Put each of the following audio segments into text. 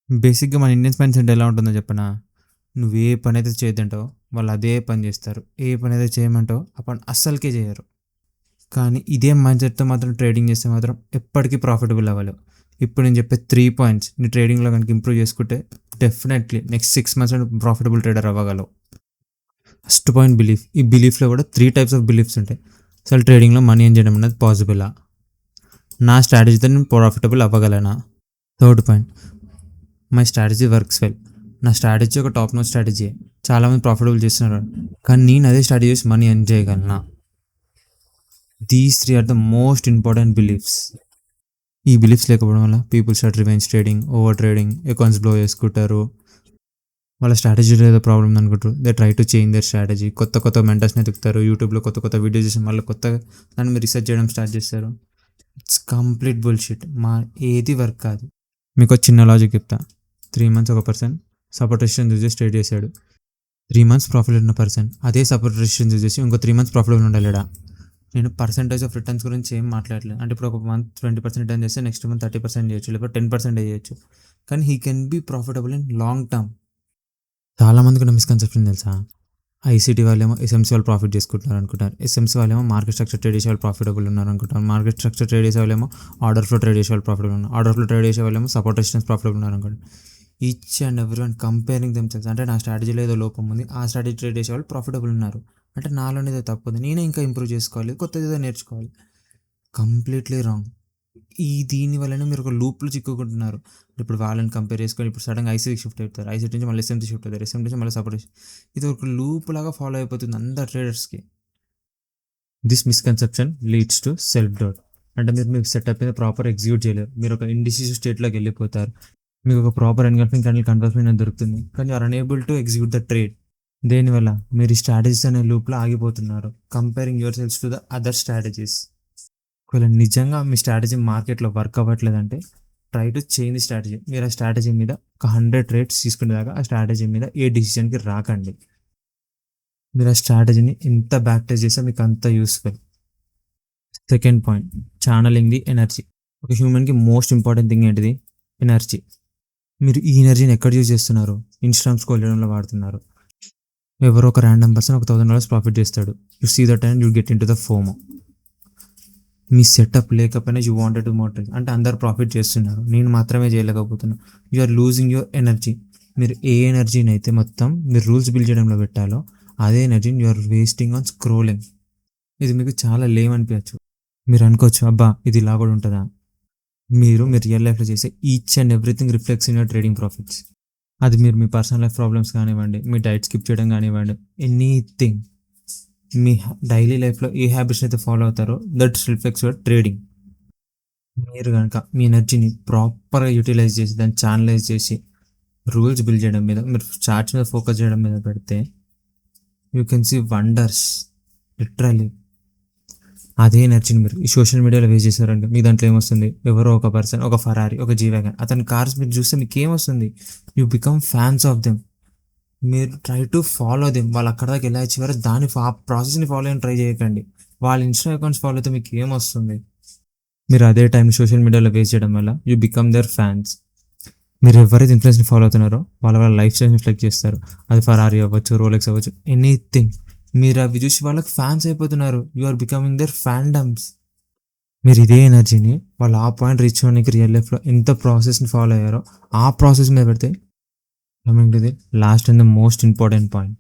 బేసిక్‌గా మన Indians mindset ఎలా ఉంటుందో చెప్పనా? నువ్వు ఏ పనైతే చేయొద్దంటావో వాళ్ళు అదే పని చేస్తారు. ఏ పనైతే చేయమంటావో ఆ పని అస్సలకే చేయరు. కానీ ఇదే మైండ్‌సెట్‌తో మాత్రం ట్రేడింగ్ చేస్తే మాత్రం ఎప్పటికీ ప్రాఫిటబుల్ అవ్వలేవు. ఇప్పుడు నేను చెప్పే 3 పాయింట్స్ నీ ట్రేడింగ్‌లో గనుక ఇంప్రూవ్ చేసుకుంటే డెఫినెట్‌లీ నెక్స్ట్ 6 మంత్స్‌లో నువ్వు ప్రాఫిటబుల్ ట్రేడర్ అవ్వగలవు. First point belief. ఈ బిలీఫ్‌లో కూడా 3 టైప్స్ ఆఫ్ బిలీఫ్స్ ఉంటాయి. అసలు ట్రేడింగ్‌లో మనీ ఎర్న్ చేయడం అనేది పాసిబులా? నా స్ట్రాటజీతో నేను ప్రాఫిటబుల్ అవ్వగలనా? Third point, my strategy works well. నా స్ట్రాటజీ ఒక టాప్ నోట్ స్ట్రాటజీ. చాలామంది ప్రాఫిటబుల్ చేస్తున్నారు. కానీ నేను అదే స్ట్రాటజీ చేసి మనీ ఎర్న్ చేయగలనా? These three are the most important beliefs. ఈ బిలీఫ్స్ లేకపోవడం వల్ల people start revenge trading, over trading, accounts blow చేసుకుంటారు. వాళ్ళ స్ట్రాటజీలో ఏదో ప్రాబ్లమ్ అనుకుంటారు. They try to change their strategy. కొత్త కొత్త మెంటర్స్ని ఎతుకుతారు. యూట్యూబ్లో కొత్త కొత్త వీడియోస్ చేసి మళ్ళీ కొత్తగా దాన్ని మీరు రీసెర్చ్ చేయడం స్టార్ట్ చేస్తారు. It's complete bullshit. ఏది వర్క్ కాదు. మీకు ఒక చిన్న లాజిక్ చెప్తా. 3 మంత్స్ ఒక పర్సన్ సపోర్ట్ రెసిస్టెన్స్ యూజ్ చేసి ట్రేడ్ చేశాడు. 3 మంత్స్ ప్రాఫిట్ ఉన్న పర్సన్ అదే సపోర్ట్ రెసిస్టెన్స్ యూజ్ చేసి ఇంకో 3 మంత్స్ ప్రాఫిటబుల్ ఉండలేడా? నేను పర్సెంటేజ్ ఆఫ్ రిటర్న్స్ గురించి ఏం మాట్లాడలేదు. అంటే ఇప్పుడు ఒక మంత్ 20% రిటర్న్ చేస్తే నెక్స్ట్ మంత్ 30% చేయొచ్చు, లేకపోతే 10% చేయొచ్చు. కానీ he can be profitable in long term. చాలా మందికి ఉన్న మిస్కన్సెప్షన్ తెలుసా? ఐసీటీ వాళ్ళేమో ఎస్ఎంసీ వాళ్ళు ప్రాఫిట్ చేసుకుంటున్నారు అనుకుంటారు. ఎస్ఎంసీ వాళ్ళేమో మార్కెట్ స్ట్రక్చర్ ట్రేడ్ చేసే వాళ్ళు ప్రాఫిటబుల్ ఉన్నారు అనుకుంటారు. మార్కెట్ స్ట్రక్చర్ ట్రేడ్ చేసే వాళ్ళేమో ఆర్డర్ ఫ్లో ట్రేడ్ చేసే వాళ్ళు ప్రాఫిటబుల్ ఉన్నారు. ఆర్డర్ ఫ్లో ట్రేడ్ చేసే వాళ్ళేమో సపోర్ట్ రెసిస్టెన్స్ ప్రాఫిటబుల్ ఉన్నారు అనుకోండి. Each and every one comparing themselves. అంటే నా స్ట్రాటజీలో ఏదో లోపం ఉంది, ఆ స్ట్రాటజీ ట్రేడ్ చేసే వాళ్ళు ప్రాఫిటబుల్ ఉన్నారు. అంటే నాలోనే ఏదో తప్పు ఉంది, నేనే ఇంకా ఇంప్రూవ్ చేసుకోవాలి, కొత్తది ఏదో నేర్చుకోవాలి. Completely wrong. దీని వల్లనే మీరు ఒక లూప్లో చిక్కుకుంటున్నారు. ఇప్పుడు వాళ్ళని కంపేర్ చేసుకొని ఇప్పుడు సడన్గా ఐసీకి షిఫ్ట్ అవుతారు. ఐసీ నుంచి మళ్ళీ ఎస్ఎంసీ షిఫ్ట్ అవుతారు. ఎస్ఎం నుంచి మళ్ళీ సపోర్ట్. ఇది ఒక లూప్ లాగా ఫాలో అయిపోతుంది అందరు ట్రేడర్స్కి. This misconception leads to self doubt. అంటే మీరు మీకు సెటప్ మీద ప్రాపర్ ఎగ్జిక్యూట్ చేయలేరు. మీరు ఒక ఇండిసిసివ్ స్టేట్లోకి వెళ్ళిపోతారు. మీకు ఒక ప్రాపర్ ఎన్గల్ఫింగ్ క్యాండిల్ కన్ఫర్మేషన్ దొరుకుతుంది, కానీ are unable to execute the trade. దేనివల్ల మీరు ఈ స్ట్రాటజీస్ అనే లూప్లో ఆగిపోతున్నారు, comparing yourselves to the other strategies. ఒకవేళ నిజంగా మీ స్ట్రాటజీ మార్కెట్లో వర్క్ అవ్వట్లేదంటే try to change the strategy. మీరు ఆ స్ట్రాటజీ మీద ఒక 100 ట్రేడ్స్ తీసుకునేదాకా ఆ స్ట్రాటజీ మీద ఏ డిసిషన్కి రాకండి. మీరు ఆ స్ట్రాటజీని ఎంత బ్యాక్ టెస్ట్ చేస్తే మీకు అంత useful. Second point, channelling the energy. ఒక హ్యూమన్కి మోస్ట్ ఇంపార్టెంట్ థింగ్ ఏంటిది? ఎనర్జీ. మీరు ఈ ఎనర్జీని ఎక్కడ యూజ్ చేస్తున్నారు? ఇన్స్టాగ్రామ్ స్క్రోల్ చేయడంలో వాడుతున్నారు. ఎవరో ఒక ర్యాండమ్ పర్సన్ ఒక $1000 ప్రాఫిట్ చేస్తాడు. You see that and you get into the FOMO. మీ సెటప్ లేకపోయినా యూ వాంటెడ్ టు మోటివేట్. అంటే అందరు ప్రాఫిట్ చేస్తున్నారు, నేను మాత్రమే చేయలేకపోతున్నాను. You are losing your energy. మీరు ఏ ఎనర్జీని అయితే మొత్తం మీరు రూల్స్ బిల్డ్ చేయడంలో పెట్టాలో అదే ఎనర్జీని you are wasting on scrolling. ఇది మీకు చాలా లేమ్ అనిపించచ్చు. మీరు అనుకోవచ్చు, అబ్బా ఇది ఇలా కూడా ఉంటుందా? మీరు మీ రియల్ లైఫ్లో చేసే each and everything reflects in your trading profits. అది మీరు మీ పర్సనల్ లైఫ్ ప్రాబ్లమ్స్ కానివ్వండి, మీ డైట్ స్కిప్ చేయడం కానివ్వండి, ఎనీథింగ్. మీ డైలీ లైఫ్లో ఏ హ్యాబిట్స్ అయితే ఫాలో అవుతారో దట్ రిఫ్లెక్ట్స్ యువర్ ట్రేడింగ్. మీరు కనుక మీ ఎనర్జీని ప్రాపర్గా యూటిలైజ్ చేసి దాన్ని ఛానలైజ్ చేసి రూల్స్ బిల్డ్ చేయడం మీద, మీరు చార్ట్స్ మీద ఫోకస్ చేయడం మీద పెడితే you can see wonders. Literally అదే ఎనర్జీని మీరు ఈ సోషల్ మీడియాలో వేస్ట్ చేశారంటే మీ దాంట్లో ఏమొస్తుంది? ఎవరో ఒక పర్సన్ ఒక ఫరారీ, ఒక జీ వ్యాగన్, అతని కార్స్ మీరు చూస్తే మీకు ఏమొస్తుంది? You become fans of them. మీరు ట్రై టు ఫాలో దెమ్. వాళ్ళు అక్కడ దాకా ఎలా ఇచ్చేవారో ఆ ప్రాసెస్ని ఫాలో అని ట్రై చేయకండి. వాళ్ళ ఇన్స్టా అకౌంట్స్ ఫాలో అయితే మీకు ఏమొస్తుంది? మీరు అదే టైం సోషల్ మీడియాలో వేస్ట్ చేయడం వల్ల యూ బికమ్ దర్ ఫ్యాన్స్. మీరు ఎవరైతే ఇన్ఫ్లుయెన్స్ని ఫాలో అవుతున్నారో వాళ్ళ వాళ్ళ లైఫ్ స్టైల్ని రిఫ్లెక్ట్ చేస్తారు. అది ఫరారీ అవ్వచ్చు, రోలెక్స్ అవ్వచ్చు, ఎనీథింగ్. మీరు అవి చూసి వాళ్ళకి ఫ్యాన్స్ అయిపోతున్నారు. You are becoming their fandoms. మీరు ఇదే ఎనర్జీని వాళ్ళు ఆ పాయింట్ రీచ్ అవ్వడానికి రియల్ లైఫ్లో ఎంత ప్రాసెస్ని ఫాలో అయ్యారో ఆ ప్రాసెస్ మీద పెడితే, coming to the last and the most important point,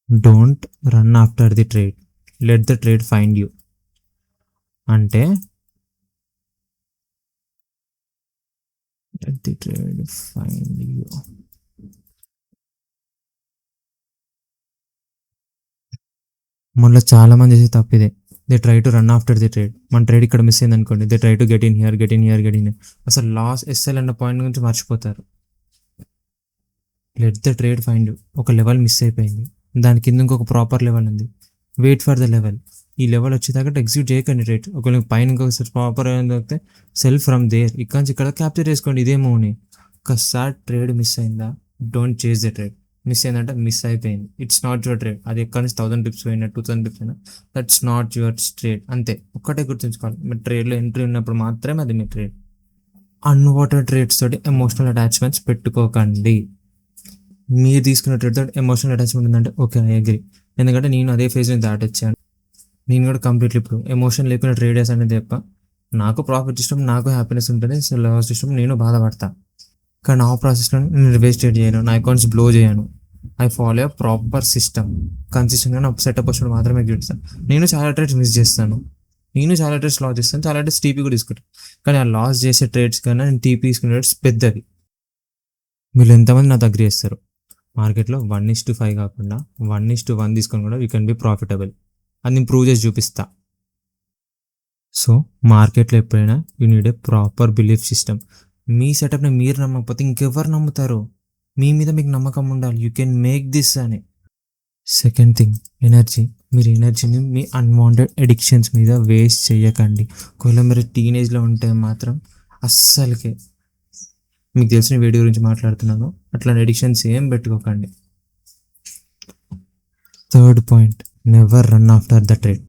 don't run after the trade, let the trade find you. అంటే let the trade find you. మనలో చాలా మంది చేసే తప్పిదే. They try to run after the trade. మన trade ఇక్కడ miss అయింది అనుకోండి, they try to get in here, get in here, get in here. అసలు లాస్ ఎస్ఎల్ అన్న పాయింట్ గురించి మర్చిపోతారు. Let the trade find. ఒక లెవెల్ మిస్ అయిపోయింది, దాని కింద ఇంకొక ప్రాపర్ లెవెల్ ఉంది. Wait for the level. ఈ లెవెల్ వచ్చేదాకా ఎగ్జిక్యూట్ చేయకండి ట్రేడ్. ఒకవేళ పైన ఇంకొకసారి ప్రాపర్ దొరికితే సెల్ ఫ్రమ్ దేర్, ఇక్కడ నుంచి ఇక్కడ క్యాప్చర్ చేసుకోండి ఇదే మూవ్ని. ఒకసారి ట్రేడ్ మిస్ అయిందా, don't chase the trade. Miss అయిందంటే మిస్ అయిపోయింది. It's not your trade. అది ఎక్కడి నుంచి 1000 పిప్స్ పోయినా 2000 పిప్స్ అయినా దట్స్ నాట్ యువర్ ట్రేడ్. అంతే, ఒక్కటే గుర్తుంచుకోవాలి. మీ ట్రేడ్లో ఎంట్రీ ఉన్నప్పుడు మాత్రమే అది మీ ట్రేడ్. అన్వాంటెడ్ ట్రేడ్స్ తోటి ఎమోషనల్ అటాచ్మెంట్స్ పెట్టుకోకండి. మీరు తీసుకున్న ట్రేడ్ తోటి ఎమోషనల్ అటాచ్మెంట్ ఉందంటే ఓకే, ఐ అగ్రీ. ఎందుకంటే నేను అదే ఫేజ్ని దాటొచ్చాను. నేను కూడా కంప్లీట్లీ ఇప్పుడు ఎమోషన్ లేకుండా ట్రేడర్స్ అనేది తప్ప నాకు ప్రాఫిట్ ఇష్టం, నాకు హ్యాపీనెస్ ఉంటుంది. సో లాస్ ఇష్టం, నేను బాధపడతా. కానీ నా ప్రాసెస్లో నేను వేస్ట్ చేయను, నా అకౌంట్స్ బ్లో చేయను. I follow a proper system. కన్సిస్టెంట్గా నా సెటప్ వచ్చినప్పుడు మాత్రమే ఎగ్జిస్తాను. నేను చాలా ట్రేడ్స్ మిస్ చేస్తాను, నేను చాలా ట్రేడ్స్ లాస్ చేస్తాను, చాలా ట్రేడ్స్ టీపీ కూడా తీసుకుంటాను. కానీ ఆ లాస్ చేసే ట్రేడ్స్ కన్నా నేను టీపీ తీసుకునే ట్రేడ్స్ పెద్దవి. మీరు ఎంతమంది నా దగ్గర చేస్తారు? మార్కెట్లో 1:5 కాకుండా 1:1 తీసుకొని కూడా యూ కెన్ బి ప్రాఫిటబుల్. అది నేను ప్రూవ్ చేసి చూపిస్తా. సో మార్కెట్లో ఎప్పుడైనా you need a proper belief system. మీ సెటప్ని మీరు నమ్మకపోతే ఇంకెవరు నమ్ముతారు? మీ మీద మీకు నమ్మకం ఉండాలి, యూ కెన్ మేక్ దిస్ అని. Second thing, energy. మీరు ఎనర్జీని మీ అన్వాంటెడ్ ఎడిక్షన్స్ మీద వేస్ట్ చేయకండి. ఒకవేళ మీరు టీనేజ్లో ఉంటే మాత్రం అస్సలకే, మీకు తెలిసిన వీడియో గురించి మాట్లాడుతున్నాను, అట్లాంటి ఎడిక్షన్స్ ఏం పెట్టుకోకండి. Third point, never run after the trade.